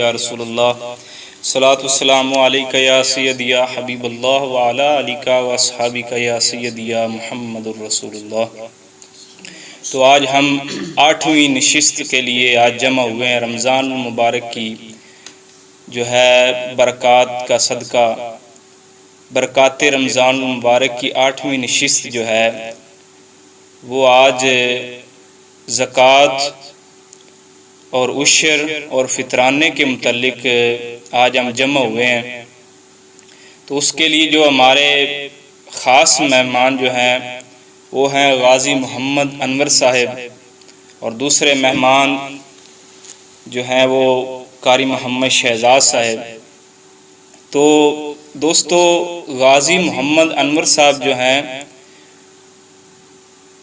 یا رسول اللہ، صلاۃ والسلام علیک یا سیدی یا حبیب اللہ وعلی آلک و اصحابک یا سیدی یا محمد الرسول اللہ۔ تو آج ہم 8ویں نشست کے لیے آج جمع ہوئے ہیں، رمضان المبارک کی جو ہے برکات کا صدقہ، برکات رمضان المبارک کی 8ویں نشست جو ہے وہ آج زکوٰۃ اور عشر اور فطرانے کے متعلق آج ہم جمع ہوئے ہیں۔ تو اس کے لیے جو ہمارے خاص مہمان جو ہیں وہ ہیں غازی محمد انور صاحب، اور دوسرے مہمان جو ہیں وہ قاری محمد شہزاد صاحب۔ تو دوستو، غازی محمد انور صاحب جو ہیں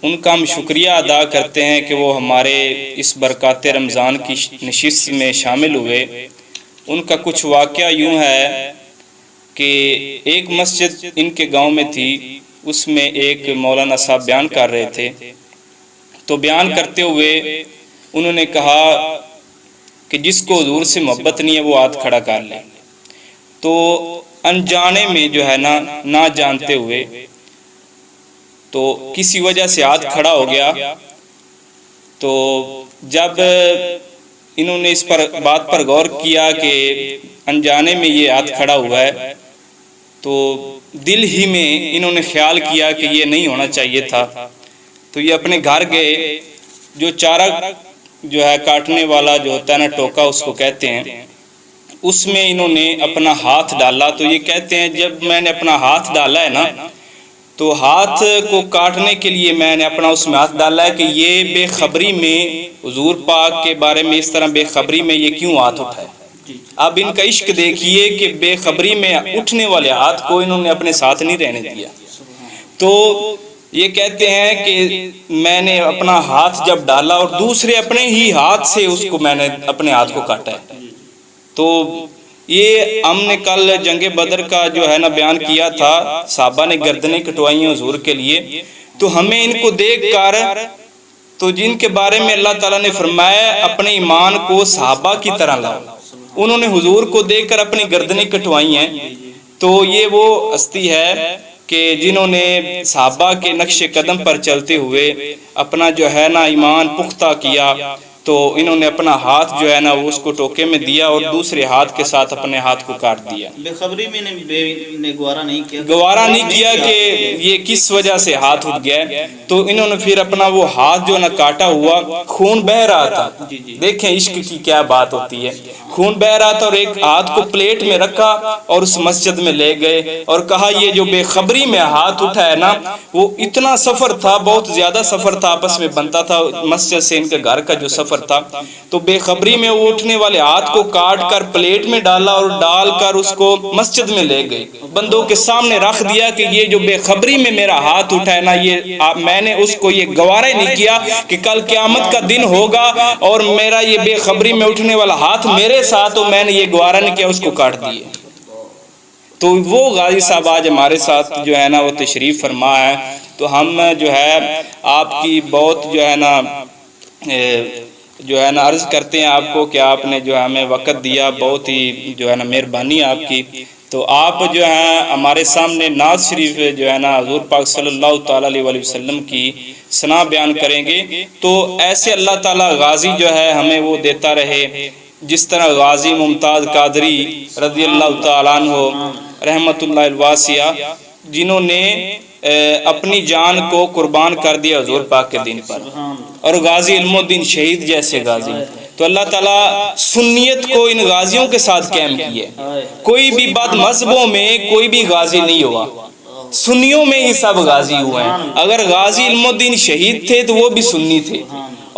ان کا ہم شکریہ ادا کرتے ہیں کہ وہ ہمارے اس برکات رمضان کی نشست میں شامل ہوئے۔ ان کا کچھ واقعہ یوں ہے کہ ایک مسجد ان کے گاؤں میں تھی، اس میں ایک مولانا صاحب بیان کر رہے تھے، تو بیان کرتے ہوئے انہوں نے کہا کہ جس کو حضور سے محبت نہیں ہے وہ ہاتھ کھڑا کر لے۔ تو انجانے میں جو ہے نہ جانتے ہوئے تو کسی وجہ سے ہاتھ کھڑا ہو گیا۔ تو جب انہوں نے اس پر بات پر غور کیا کہ انجانے میں یہ ہاتھ کھڑا ہوا ہے، تو دل ہی میں انہوں نے خیال کیا کہ یہ نہیں ہونا چاہیے تھا۔ تو یہ اپنے گھر گئے، جو چارہ جو ہے کاٹنے والا جو ہوتا ہے نا، ٹوکا اس کو کہتے ہیں، اس میں انہوں نے اپنا ہاتھ ڈالا۔ تو یہ کہتے ہیں جب میں نے اپنا ہاتھ ڈالا ہے نا، تو ہاتھ کو کاٹنے کے لیے میں نے اپنا اس میں ہاتھ ڈالا ہے کہ یہ بے خبری میں حضور پاک کے بارے میں اس طرح بے خبری میں یہ کیوں ہاتھ اٹھائے۔ اب ان کا عشق دیکھیے کہ بے خبری میں اٹھنے والے ہاتھ کو انہوں نے اپنے ساتھ نہیں رہنے دیا۔ تو یہ کہتے ہیں کہ میں نے اپنا ہاتھ جب ڈالا اور دوسرے اپنے ہی ہاتھ سے اس کو میں نے اپنے ہاتھ کو کاٹا ہے۔ تو یہ ہم نے کل جنگ بدر کا جو ہے نا بیان کیا تھا، صحابہ نے گردنیں کٹوائی ہیں حضور کے لیے۔ تو ہمیں ان کو دیکھ کر، تو جن کے بارے میں اللہ تعالیٰ نے فرمایا اپنے ایمان کو صحابہ کی طرح لاؤ، انہوں نے حضور کو دیکھ کر اپنی گردنیں کٹوائی ہیں۔ تو یہ وہ ہستی ہے کہ جنہوں نے صحابہ کے نقش قدم پر چلتے ہوئے اپنا جو ہے نا ایمان پختہ کیا۔ تو انہوں نے اپنا ہاتھ جو ہے نا وہ اس کو ٹوکے میں دیا اور دوسرے ہاتھ کے ساتھ اپنے ہاتھ کو کاٹ دیا۔ بے خبری میں نے گوارا نہیں کیا کہ یہ کس وجہ سے ہاتھ اٹھ گیا۔ تو انہوں نے پھر اپنا وہ ہاتھ جو نا کاٹا ہوا، خون بہ رہا تھا۔ دیکھیں عشق کی کیا بات ہوتی ہے، خون بہ رہا تھا اور ایک ہاتھ کو پلیٹ میں رکھا اور اس مسجد میں لے گئے اور کہا یہ جو بے خبری میں ہاتھ اٹھا ہے نا، وہ اتنا سفر تھا، بہت زیادہ سفر تھا، آپس میں بنتا تھا مسجد سے ان کے گھر کا جو سفر تھا۔ تو بے خبری میں وہ اٹھنے والے ہاتھ کو کاٹ کر پلیٹ میں ڈالا اور ڈال کر اس کو مسجد میں لے گئے، بندوں کے سامنے رکھ دیا کہ یہ جو بے خبری میں میرا ہاتھ اٹھا ہے نا، یہ میں نے اس کو یہ گوارا ہی نہیں کیا کہ کل قیامت کا دن ہوگا اور میرا یہ بے خبری میں اٹھنے والا ہاتھ میرے ساتھ ہو، میں نے یہ گوارا نہیں کیا، اس کو کاٹ دیے۔ تو وہ غازی صاحب آج ہمارے ساتھ جو ہے نا وہ تشریف فرما ہے۔ تو ہم جو ہے آپ کی بہت جو ہے نا عرض کرتے ہیں آپ کو کہ آپ نے جو ہمیں وقت دیا، بہت ہی جو ہے نا مہربانی آپ کی۔ تو آپ جو ہیں ہمارے سامنے نعت شریف جو ہے نا حضور پاک صلی اللہ تعالیٰ علیہ وسلم کی ثنا بیان کریں گے۔ تو ایسے اللہ تعالیٰ غازی جو ہے ہمیں وہ دیتا رہے، جس طرح غازی ممتاز قادری رضی اللہ تعالیٰ عنہ رحمت اللہ الواسعہ، جنہوں نے اپنی جان کو قربان کر دیا حضور پاک کے دین پر، اور غازی علم الدین شہید جیسے غازی۔ تو اللہ تعالیٰ سنیت کو ان غازیوں کے ساتھ قائم کیے۔ کوئی بھی بد مذہبوں میں کوئی بھی غازی نہیں ہوا، سنیوں میں ہی سب غازی ہوئے ہیں۔ اگر غازی علم الدین شہید تھے تو وہ بھی سنی تھے،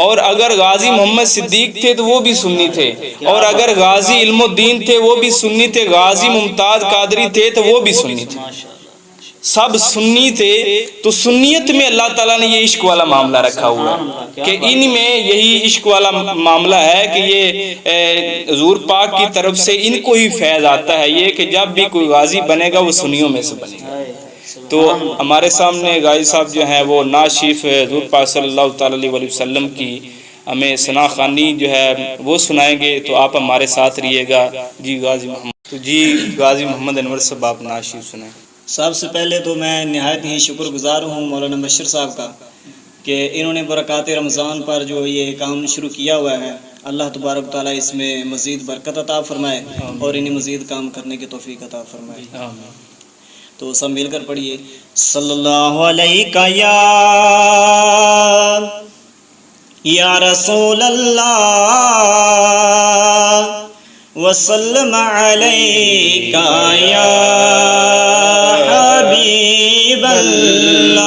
اور اگر غازی محمد صدیق تھے تو وہ بھی سنی تھے، اور اگر غازی علم الدین تھے وہ بھی سنی تھے، غازی ممتاز قادری تھے تو وہ بھی سنی تھے، سب سنی تھے۔ تو سنیت میں اللہ تعالیٰ نے یہ عشق والا معاملہ رکھا ہوا ہے کہ ان میں یہی عشق والا معاملہ ہے کہ یہ حضور پاک کی طرف سے ان کو ہی فیض آتا ہے، یہ کہ جب بھی کوئی غازی بنے گا وہ سنیوں میں سے بنے گا۔ تو ہمارے سامنے غازی صاحب جو ہیں وہ نعت شریف حضور پاک صلی اللہ تعالیٰ علیہ وسلم کی ہمیں ثنا خوانی جو ہے وہ سنائیں گے، تو آپ ہمارے ساتھ رہیے گا۔ جی غازی محمد، تو جی غازی محمد انور صاحب آپ نعت شریف سنائیں۔ سب سے پہلے تو میں نہایت ہی شکر گزار ہوں مولانا بشیر صاحب کا کہ انہوں نے برکات رمضان پر جو یہ کام شروع کیا ہوا ہے، اللہ تبارک تعالیٰ اس میں مزید برکت عطا فرمائے اور انہیں مزید کام کرنے کی توفیق عطا فرمائے۔ تو سب مل کر پڑھیے، صلی اللہ علیہ یا رسول اللہ وسلم علیکہ یا حبیب اللہ،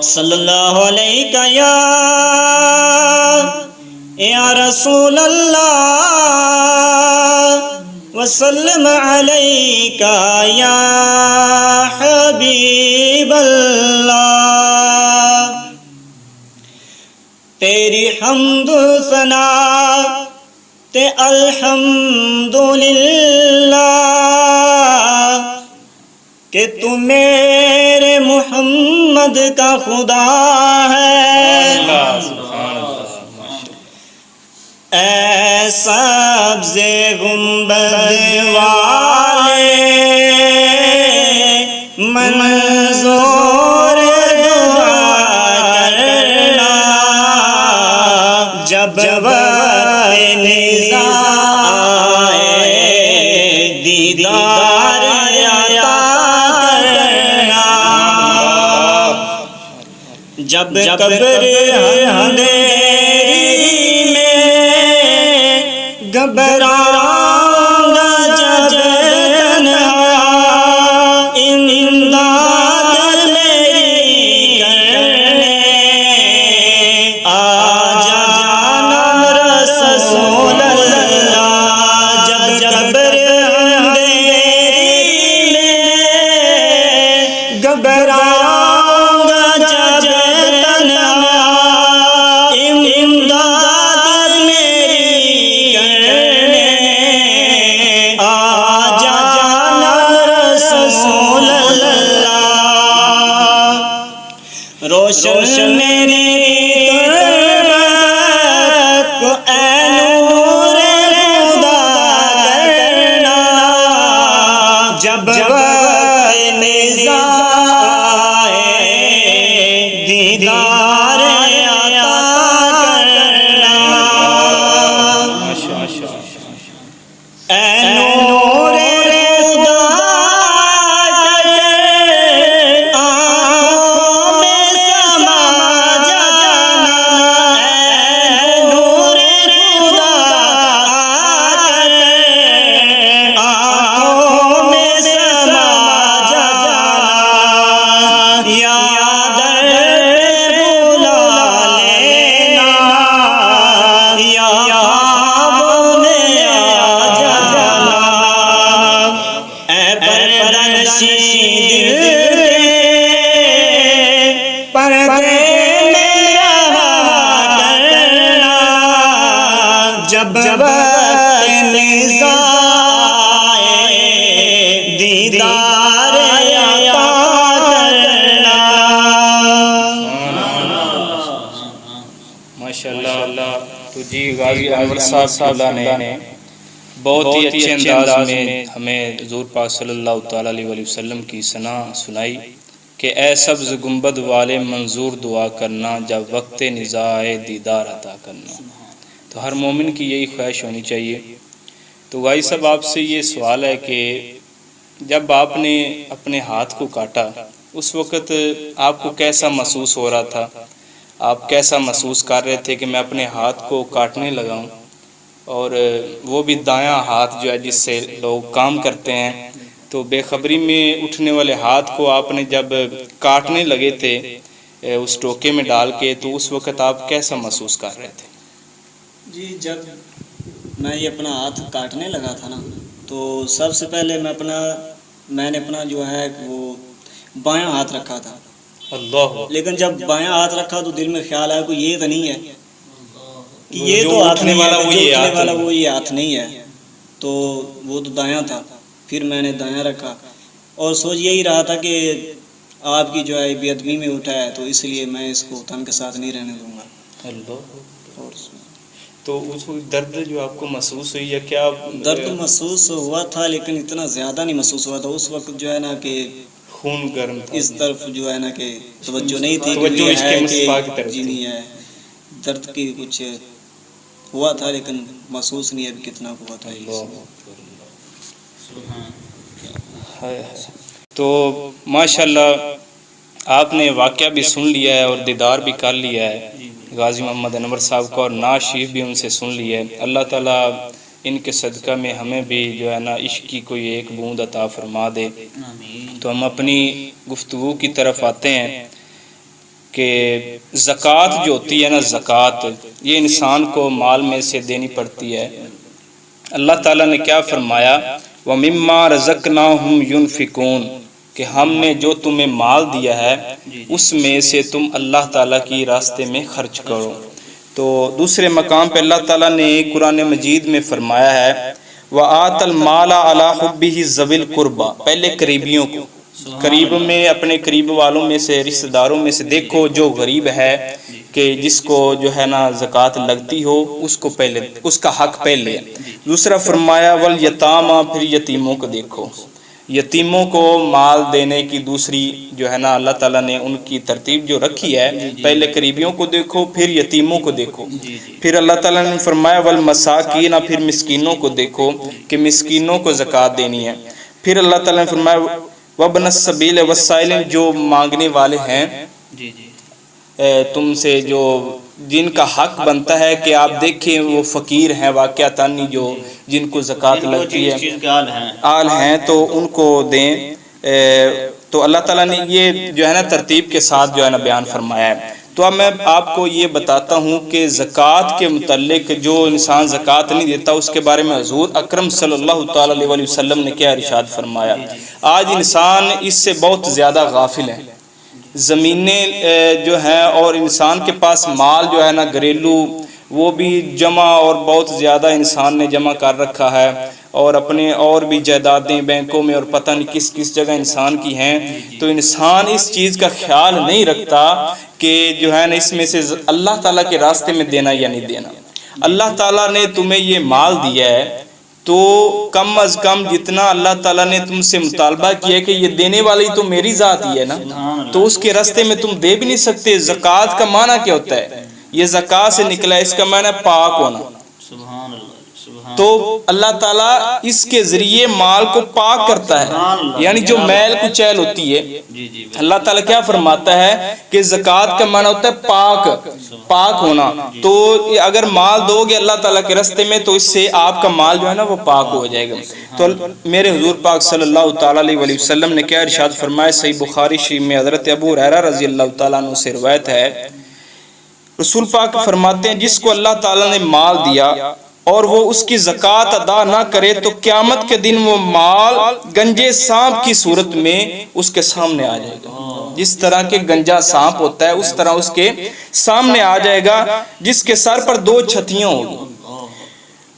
صلی اللہ علیہ یا رسول اللہ وسلم علیکہ یا حبیب اللہ، تیری حمد و ثنا تے الحمدللہ کہ تو میرے محمد کا خدا ہے، اے سبز گنبد والے منظور دعا کرنا، جب نظام آئے دیدار عطا کرنا، جب قبر اندھیری میں گھبراؤں گا جب تنہا، امداد میری کرنے آ جانا رسول اللہ، جب قبر اندھیری میں گھبراؤں گا جب تنہا، امداد میری کرنے آ جانا رسول اللہ، روشن میری تربت کو اے نور خدا کرنا، جب نظام آئے دیدار عطا کرنا، اے نور خدا کر آنکھوں میں سما جانا، اے نور خدا کر آنکھوں میں سما جانا، یا در پہ بلا لینا، یا خوابوں میں آ جانا، اے پردرشی دل کے پردے میں رہا کرنا، جب نظام آئے دیدار عطا کرنا۔ ماشاءاللہ، تو جی غازی انور صاحب نے بہت ہی اچھے انداز میں ہمیں حضور پاک صلی اللہ تعالیٰ علیہ وسلم کی ثنا سنائی کہ اے سبز گنبد والے منظور دعا کرنا، جب وقت نزاع آئے دیدار عطا کرنا۔ تو ہر مومن کی یہی خواہش ہونی چاہیے۔ تو غازی صاحب آپ سے یہ سوال ہے کہ جب آپ نے اپنے ہاتھ کو کاٹا اس وقت آپ کو کیسا محسوس ہو رہا تھا؟ آپ کیسا محسوس کر رہے تھے کہ میں اپنے ہاتھ کو کاٹنے لگا ہوں، اور وہ بھی دایاں ہاتھ جو ہے جس سے لوگ کام کرتے ہیں، تو بے خبری میں اٹھنے والے ہاتھ کو آپ نے جب کاٹنے لگے تھے اس ٹوکے میں ڈال کے، تو اس وقت آپ کیسا محسوس کر رہے تھے؟ جی، جب میں یہ اپنا ہاتھ کاٹنے لگا تھا نا، تو سب سے پہلے میں نے اپنا جو ہے وہ بایاں ہاتھ رکھا تھا، لیکن جب بایاں ہاتھ رکھا تو دل میں خیال آیا کوئی یہ تو نہیں ہے کہ یہ تو ہاتھ نہیں ہے، وہ یہ ہاتھ نہیں ہے، تو وہ تو دایاں تھا۔ پھر میں نے دایاں رکھا اور سوچ یہی رہا تھا کہ آپ کی جو ہے بے ادبی میں اٹھا ہے، تو اس لیے میں اس کو تن کے ساتھ نہیں رہنے دوں گا۔ اللہ، اور تو اس درد جو آپ کو محسوس ہوئی یا کیا درد محسوس ہوا تھا لیکن اتنا زیادہ نہیں محسوس ہوا تھا اس وقت، جو ہے نا کہ خون گرم تھا؟ اس طرف جو ہے نا کہ توجہ نہیں تھی، توجہ کہ عشق ہے مصطفیٰ کی طرف جی تھی۔ نہیں ہے، درد کی کچھ ہوا تھا لیکن محسوس نہیں ابھی کتنا ہوا تھا یہ۔ تو ماشاءاللہ آپ نے واقعہ بھی سن لیا ہے اور دیدار بھی کر لیا ہے غازی محمد انور صاحب کا، اور نعت شریف بھی ان سے سن لی ہے۔ اللہ تعالیٰ ان کے صدقہ میں ہمیں بھی جو ہے نا عشق کی کوئی ایک بوند عطا فرما دے۔ تو ہم اپنی گفتگو کی طرف آتے ہیں کہ زکوٰۃ جو ہوتی ہے نا، زکوٰۃ یہ انسان کو مال میں سے دینی پڑتی ہے۔ اللہ تعالیٰ نے کیا فرمایا؟ وَمِمَّا رَزَقْنَاهُمْ يُنْفِقُونَ، کہ ہم نے جو تمہیں مال دیا ہے اس میں سے تم اللہ تعالیٰ کی راستے میں خرچ کرو۔ تو دوسرے مقام پہ اللہ تعالیٰ نے قرآن مجید میں فرمایا ہے وَآتَ الْمَالَ عَلَىٰ حُبِّهِ ذَوِي الْقُرْبَىٰ، پہلے قریبیوں کو، قریب میں اپنے قریب والوں میں سے، رشتہ داروں میں سے دیکھو جو غریب ہے کہ جس کو جو ہے نا زکوٰۃ لگتی ہو اس کو پہلے اس کا حق پہلے۔ دوسرا فرمایا والیتامى، پھر یتیموں کو دیکھو، یتیموں کو مال دینے کی دوسری جو ہے نا اللہ تعالیٰ نے ان کی ترتیب جو رکھی ہے، پہلے قریبیوں کو دیکھو پھر یتیموں کو دیکھو۔ پھر اللہ تعالیٰ نے فرمایا والمساکین، پھر مسکینوں کو دیکھو کہ مسکینوں کو زکوٰۃ دینی ہے۔ پھر اللہ تعالیٰ نے فرمایا وابن السبیل والسائلین، جو مانگنے والے ہیں تم سے، جو جن کا حق بنتا ہے کہ آپ دیکھیں وہ فقیر ہیں واقعتاً، جو جن کو زکوٰۃ لگتی ہے، آل ہیں تو ان کو دیں۔ تو اللہ تعالیٰ نے یہ جو ہے نا ترتیب کے ساتھ جو ہے نا بیان فرمایا ہے۔ تو اب میں آپ کو یہ بتاتا ہوں کہ زکوٰۃ کے متعلق جو انسان زکوٰۃ نہیں دیتا اس کے بارے میں حضور اکرم صلی اللہ تعالیٰ علیہ وسلم نے کیا ارشاد فرمایا۔ آج انسان اس سے بہت زیادہ غافل ہے، زمینیں جو ہیں اور انسان کے پاس مال جو ہے نا گھریلو وہ بھی جمع، اور بہت زیادہ انسان نے جمع کر رکھا ہے، اور اپنے اور بھی جائیدادیں بینکوں میں اور پتہ نہیں کس کس جگہ انسان کی ہیں۔ تو انسان اس چیز کا خیال نہیں رکھتا کہ جو ہے نا اس میں سے اللہ تعالیٰ کے راستے میں دینا یا نہیں دینا۔ اللہ تعالیٰ نے تمہیں یہ مال دیا ہے تو کم از کم جتنا اللہ تعالیٰ نے تم سے مطالبہ کیا کہ یہ دینے والی تو میری ذات ہی ہے نا، تو اس کے راستے میں تم دے بھی نہیں سکتے۔ زکوٰۃ کا معنی کیا ہوتا ہے؟ یہ زکوٰۃ سے نکلا ہے، اس کا معنی پاک ہونا۔ تو اللہ تعالیٰ اس کے ذریعے مال کو پاک کرتا ہے، یعنی جو میل کچیل ہوتی ہے اللہ تعالیٰ کیا فرماتا ہے کہ زکوٰۃ کا معنی ہوتا ہے پاک ہونا۔ تو اگر مال دو گے اللہ تعالیٰ کے راستے میں تو اس سے آپ کا مال جو ہے نا وہ پاک ہو جائے گا۔ تو میرے حضور پاک صلی اللہ تعالیٰ علیہ وسلم نے کیا ارشاد فرمایا؟ صحیح بخاری شریف میں حضرت ابو ہریرہ رضی اللہ تعالیٰ عنہ سے روایت ہے، رسول پاک فرماتے ہیں جس کو اللہ تعالیٰ نے مال دیا اور وہ اس کی زکوٰۃ ادا نہ کرے تو قیامت کے دن وہ مال گنجے سانپ کی صورت میں اس کے سامنے آ جائے گا۔ جس طرح کے گنجا سانپ ہوتا ہے اس طرح اس کے سامنے آ جائے گا، جس کے سر پر 2 چھتیاں ہوگی۔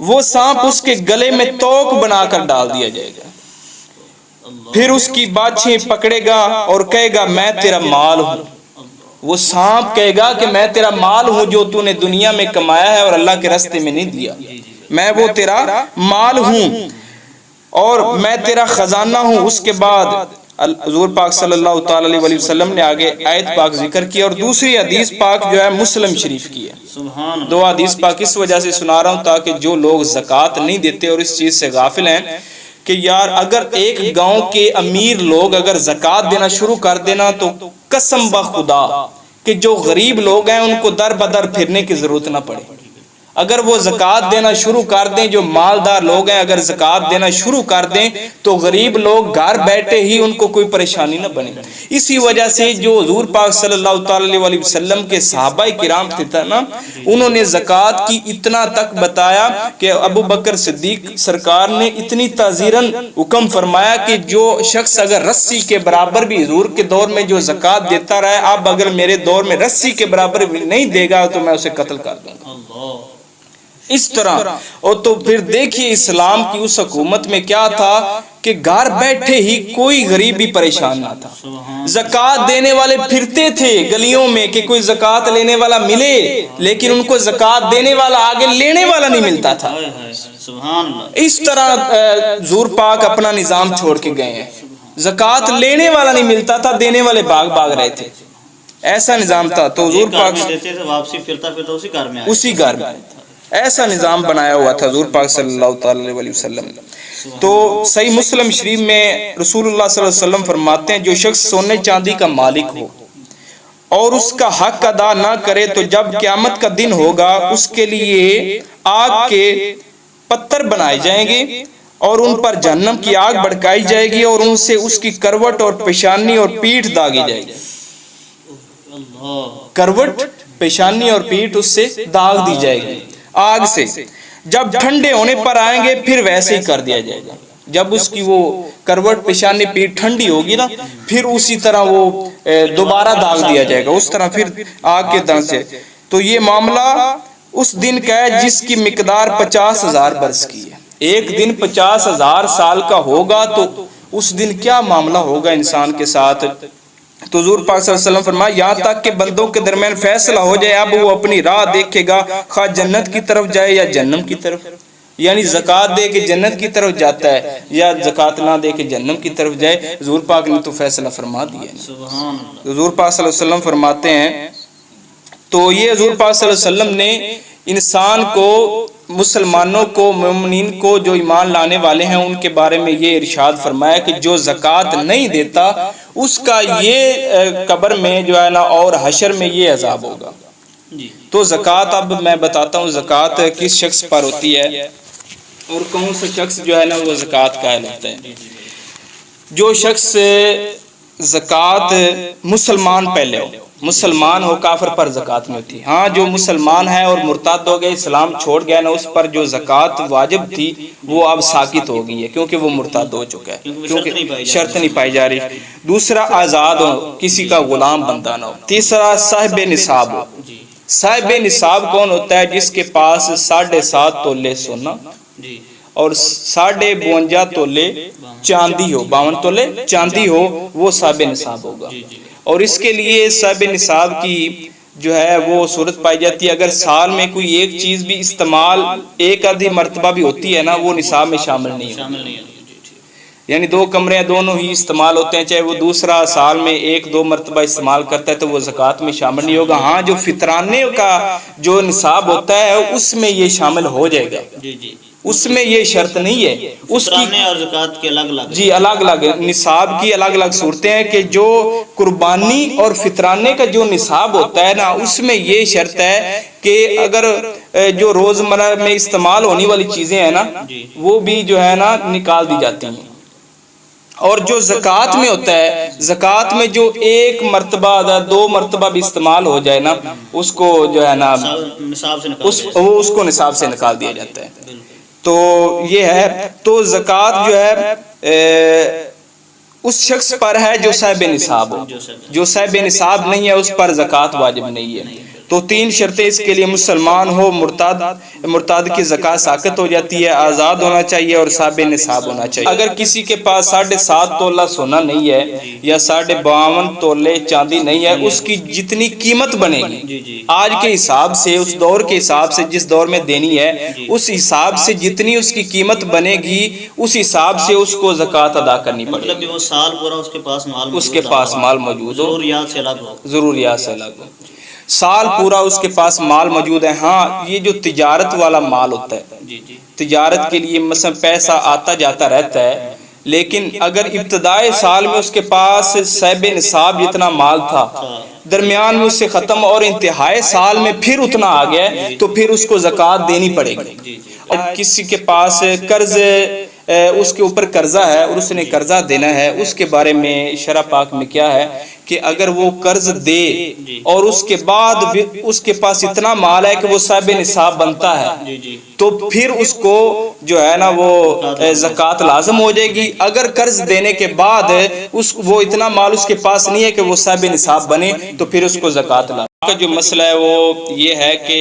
وہ سانپ اس کے گلے میں توق بنا کر ڈال دیا جائے گا، پھر اس کی باچھیں پکڑے گا اور کہے گا میں تیرا مال ہوں۔ وہ سانپ کہے گا کہ میں تیرا مال ہوں جو تو نے دنیا میں کمایا ہے اور اللہ کے راستے میں نہیں دیا، میں وہ تیرا مال ہوں اور میں تیرا خزانہ ہوں۔ اس کے بعد حضور پاک صلی اللہ تعالی علیہ وسلم نے آگے آیت پاک ذکر کی، اور دوسری حدیث پاک جو ہے مسلم شریف کی ہے۔ 2 حدیث پاک اس وجہ سے سنا رہا ہوں تاکہ جو لوگ زکوٰۃ نہیں دیتے اور اس چیز سے غافل ہیں کہ یار اگر ایک گاؤں کے امیر لوگ اگر زکوٰۃ دینا شروع کر دینا تو قسم بخدا کہ جو غریب لوگ ہیں ان کو در بدر پھرنے کی ضرورت نہ پڑے۔ اگر وہ زکوٰۃ دینا شروع کر دیں، جو مالدار لوگ ہیں اگر زکوٰۃ دینا شروع کر دیں تو غریب لوگ گھر بیٹھے ہی ان کو کوئی پریشانی نہ بنے۔ اسی وجہ سے جو حضور پاک صلی اللہ تعالی علیہ وسلم کے صحابہ کرام تھے نا، انہوں نے زکوٰۃ کی اتنا تک بتایا کہ ابو بکر صدیق سرکار نے اتنی تعزیراً حکم فرمایا کہ جو شخص اگر رسی کے برابر بھی حضور کے دور میں جو زکوٰۃ دیتا رہا ہے، اب اگر میرے دور میں رسی کے برابر بھی نہیں دے گا تو میں اسے قتل کر دوں گا۔ اس طرح اور تو پھر دیکھیے اسلام کی اس حکومت میں کیا تھا کہ گھر بیٹھے ہی کوئی غریب بھی پریشان نہ تھا. زکوٰۃ دینے والے پھرتے تھے گلیوں میں کہ کوئی زکوٰۃ لینے والا ملے، لیکن ان کو زکوٰۃ دینے والا آگے لینے والا نہیں ملتا تھا. سبحان اللہ. اس طرح حضور پاک اپنا نظام چھوڑ کے گئے ہیں. زکوٰۃ لینے والا نہیں ملتا تھا، دینے والے بھاگ رہے تھے. ایسا نظام تھا. تو حضور پاک دیتے تھے، واپسی پھرتا پھرتا اسی گھر میں ایسا نظام بنایا ہوا تھا حضور پاک صلی اللہ تعالی علیہ وسلم. تو صحیح مسلم شریف میں رسول اللہ صلی اللہ علیہ وسلم فرماتے ہیں جو شخص سونے چاندی کا مالک ہو اور اس کا حق ادا نہ کرے تو جب قیامت کا دن ہوگا اس کے لیے آگ کے پتھر بنائے جائیں گے اور ان پر جہنم کی آگ بھڑکائی جائے گی اور ان سے اس کی کروٹ اور پیشانی اور پیٹھ داغی جائے گی. کروٹ، پیشانی اور پیٹھ اس سے داغ دی جائے گی آگ سے. جب ٹھنڈے ہونے پر آئیں گے پھر ویسے ہی کر دیا جائے گا. جب اس کی وہ کروٹ، پیشانی، پیٹھ ٹھنڈی ہوگی نا، پھر اسی طرح وہ دوبارہ داغ دیا جائے گا، اس طرح پھر آگ کے دن سے. تو یہ معاملہ اس دن کا ہے جس کی مقدار 50,000 برس کی ہے. ایک دن 50,000 سال کا ہوگا تو اس دن کیا معاملہ ہوگا انسان کے ساتھ. تو حضور پاک صلی اللہ علیہ وسلم فرمایا یہاں تک کہ بندوں کے درمیان فیصلہ ہو جائے، اب وہ اپنی راہ دیکھے گا، خواہ جنت کی طرف جائے یا جہنم کی طرف. یعنی زکوٰۃ دے کے جنت کی طرف جاتا ہے یا زکوٰۃ نہ دے کے جہنم کی طرف جائے. حضور پاک نے تو فیصلہ فرما دیا ہے. حضور پاک صلی اللہ علیہ وسلم فرماتے ہیں، تو یہ حضور پاک صلی اللہ علیہ وسلم نے انسان کو، مسلمانوں کو، مومنین کو جو ایمان لانے والے ہیں ان کے بارے میں یہ ارشاد فرمایا کہ جو زکوٰۃ نہیں دیتا اس کا یہ قبر میں جو ہے نا اور حشر میں یہ عذاب ہوگا. تو زکوٰۃ اب میں بتاتا ہوں زکوٰۃ کس شخص پر ہوتی ہے اور کون سا شخص جو ہے نا وہ زکوٰۃ قائل ہوتا ہے. جو شخص زکوٰۃ مسلمان پہلے ہو، مسلمان ہو، کافر پر زکوٰۃ نہیں ہوتی. ہاں جو مسلمان ہے اور مرتد ہو گئے، اسلام چھوڑ گیا نا، اس پر جو زکوٰۃ واجب تھی وہ اب ساقط ہو گئی ہے کیونکہ وہ مرتد ہو چکا ہے، کیونکہ شرط نہیں پائی جا رہی. دوسرا آزاد ہو، کسی کا غلام بندہ نہ ہو. تیسرا صاحب نصاب ہو. صاحب نصاب کون ہوتا ہے؟ جس کے پاس 7.5 تولے سونا اور 52.5 تولے چاندی ہو، 52 تولے چاندی ہو، وہ صاحب نصاب ہوگا. اور اس کے لیے صاحب نصاب کی جو ہے وہ صورت پائی جاتی ہے اگر سال میں کوئی ایک چیز بھی استعمال ایک آدھی مرتبہ بھی ہوتی ہے نا، وہ نصاب میں شامل نہیں ہوتی. یعنی 2 کمرے دونوں ہی استعمال ہوتے ہیں، چاہے وہ دوسرا سال میں 1-2 مرتبہ استعمال کرتا ہے تو وہ زکوٰۃ میں شامل نہیں ہوگا. ہاں جو فطرانے کا جو نصاب ہوتا ہے اس میں یہ شامل ہو جائے گا، اس میں یہ شرط نہیں ہے. اس کی اور زکوٰۃ کے الگ الگ نصاب کی الگ الگ صورتیں ہیں کہ جو قربانی اور فطرانے کا جو نصاب ہوتا ہے نا اس میں یہ شرط ہے کہ اگر جو روزمرہ میں استعمال ہونے والی چیزیں ہیں نا وہ بھی جو ہے نا نکال دی جاتی ہیں. اور جو زکوٰۃ میں ہوتا ہے، زکوٰۃ میں جو 1 مرتبہ 2 مرتبہ بھی استعمال ہو جائے نا اس کو جو ہے نا اس کو نصاب سے نکال دیا جاتا ہے. تو یہ ہے. تو زکوٰۃ جو ہے اس شخص پر ہے جو صاحب نصاب ہو. جو صاحب نصاب نہیں ہے اس پر زکوٰۃ واجب نہیں ہے. تو 3 شرطیں اس کے لیے: مسلمان ہو، مرتد کی زکوٰۃ ساقط ہو جاتی ہے، آزاد ہونا چاہیے اور صاحب نصاب ہونا چاہیے. اگر کسی کے پاس 7.5 تولہ سونا نہیں ہے یا 52.5 تولے چاندی نہیں ہے، اس کی جتنی قیمت بنے گی آج کے حساب سے، اس دور کے حساب سے جس دور میں دینی ہے اس حساب سے جتنی اس کی قیمت بنے گی اس حساب سے اس کو زکوٰۃ ادا کرنی پڑے گی. مطلب وہ سال پورا اس کے پاس مال موجود ہو، ضروریات سے الگ ہو. سال پورا اس کے پاس مال موجود ہے. ہاں یہ جو تجارت والا مال ہوتا ہے، تجارت کے لیے مثلا پیسہ آتا جاتا رہتا ہے، لیکن اگر ابتدائی سال میں اس کے پاس صاحب نصاب جتنا مال تھا، درمیان میں اس سے ختم اور انتہائی سال میں پھر اتنا آ گیا تو پھر اس کو زکوٰۃ دینی پڑے گی. اور کسی کے پاس قرض، اس کے اوپر قرضہ ہے اور اس نے قرضہ دینا ہے، اس کے بارے میں شرع پاک میں کیا ہے کہ اگر وہ قرض دے اور اس کے بعد اس کے پاس اتنا مال ہے کہ وہ صاحب نصاب بنتا ہے تو پھر اس کو جو ہے نا وہ زکوٰۃ لازم ہو جائے گی. اگر قرض دینے کے بعد وہ اتنا مال اس کے پاس نہیں ہے کہ وہ صاحب نصاب بنے تو پھر اس کو زکوٰۃ لازم. کا جو مسئلہ ہے وہ یہ ہے کہ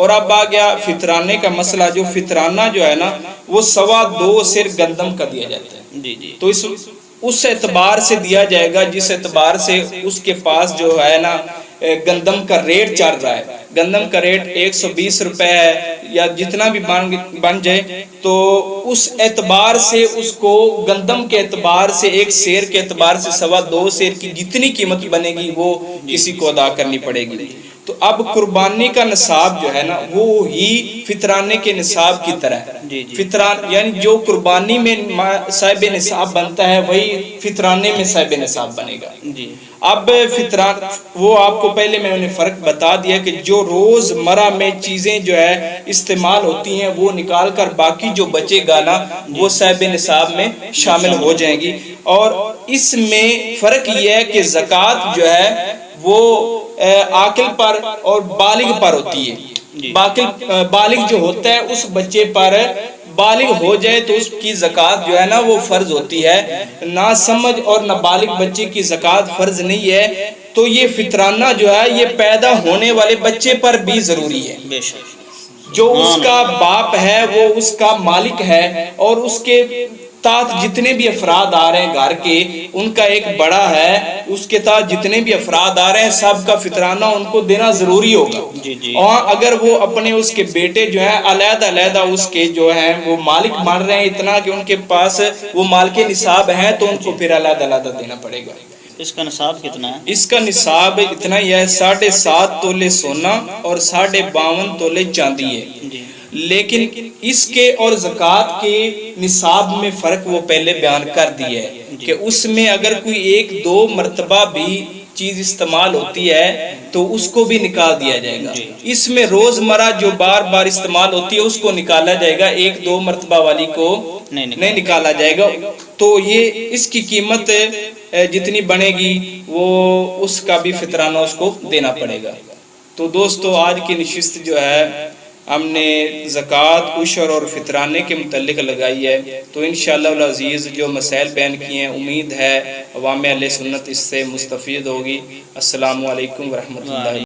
اور اب آ گیا فطرانے کا مسئلہ. جو فطرانہ جو ہے نا وہ 2.25 سیر گندم کا دیا جاتا ہے. جی جی. تو اس اعتبار سے دیا جائے گا جس اعتبار سے اس کے پاس جو ہے نا گندم کا ریٹ چل رہا ہے. گندم کا ریٹ 120 روپے ہے یا جتنا بھی بن جائے, تو اس اعتبار سے اس کو گندم کے اعتبار سے ایک سیر کے اعتبار سے 2.25 سیر کی جتنی قیمت بنے گی وہ کسی کو ادا کرنی پڑے گی. تو اب قربانی کا نصاب جو ہے نا وہ ہی فطرانے کے نصاب کی طرح ہے. فطران یعنی جو قربانی میں صاحب نصاب بنتا ہے وہی فطرانے میں صاحب نصاب بنے گا. اب فطران وہ آپ کو پہلے میں نے فرق بتا دیا کہ جو روز مرہ میں چیزیں جو ہے استعمال ہوتی ہیں وہ نکال کر باقی جو بچے گا نا وہ صاحب نصاب میں شامل ہو جائیں گی. اور اس میں فرق یہ ہے کہ زکوٰۃ جو ہے وہ عاقل پر اور بالغ پر ہوتی ہے. بالغ جو ہوتا ہے اس بچے پر بالغ ہو جائے تو اس کی زکوٰۃ جو ہے نا وہ فرض ہوتی ہے. ناسمجھ اور نابالغ بچے کی زکوٰۃ فرض نہیں ہے. تو یہ فطرانہ جو ہے یہ پیدا ہونے والے بچے پر بھی ضروری ہے. جو اس کا باپ ہے وہ اس کا مالک ہے اور اس کے تحت جتنے بھی افراد آ رہے ہیں گھر کے ان کا ایک بڑا ہے, اس کے تحت جتنے بھی افراد آ رہے ہیں سب کا فطرانہ ان کو دینا ضروری ہوگا. اور اگر وہ اپنے اس کے بیٹے جو ہیں علیحدہ اس کے جو ہیں وہ مالک مان رہے ہیں اتنا کہ ان کے پاس وہ مالک نصاب ہیں تو ان کو پھر علیحدہ دینا پڑے گا. اس کا نصاب کتنا ہے؟ اس کا نصاب اتنا ہی ہے 7.5 تولے سونا اور 52.5 تولے چاندی ہے. لیکن اس کے اور زکوٰۃ کے نصاب میں فرق وہ پہلے بیان کر دیا ہے کہ اس میں اگر کوئی 1-2 مرتبہ بھی چیز استعمال ہوتی ہے تو اس کو بھی نکال دیا جائے گا. اس میں روزمرہ جو بار استعمال ہوتی ہے اس کو نکالا جائے گا, 1-2 مرتبہ والی کو نہیں نکالا جائے گا. تو یہ اس کی قیمت جتنی بنے گی وہ اس کا بھی فطرانہ اس کو دینا پڑے گا. تو دوستو آج کی نشست جو ہے ہم نے زکوٰۃ عشر اور فطرانے کے متعلق لگائی ہے. تو انشاءاللہ العزیز جو مسائل بیان کیے ہیں امید ہے عوام اہل سنت اس سے مستفید ہوگی. السلام علیکم ورحمۃ اللہ.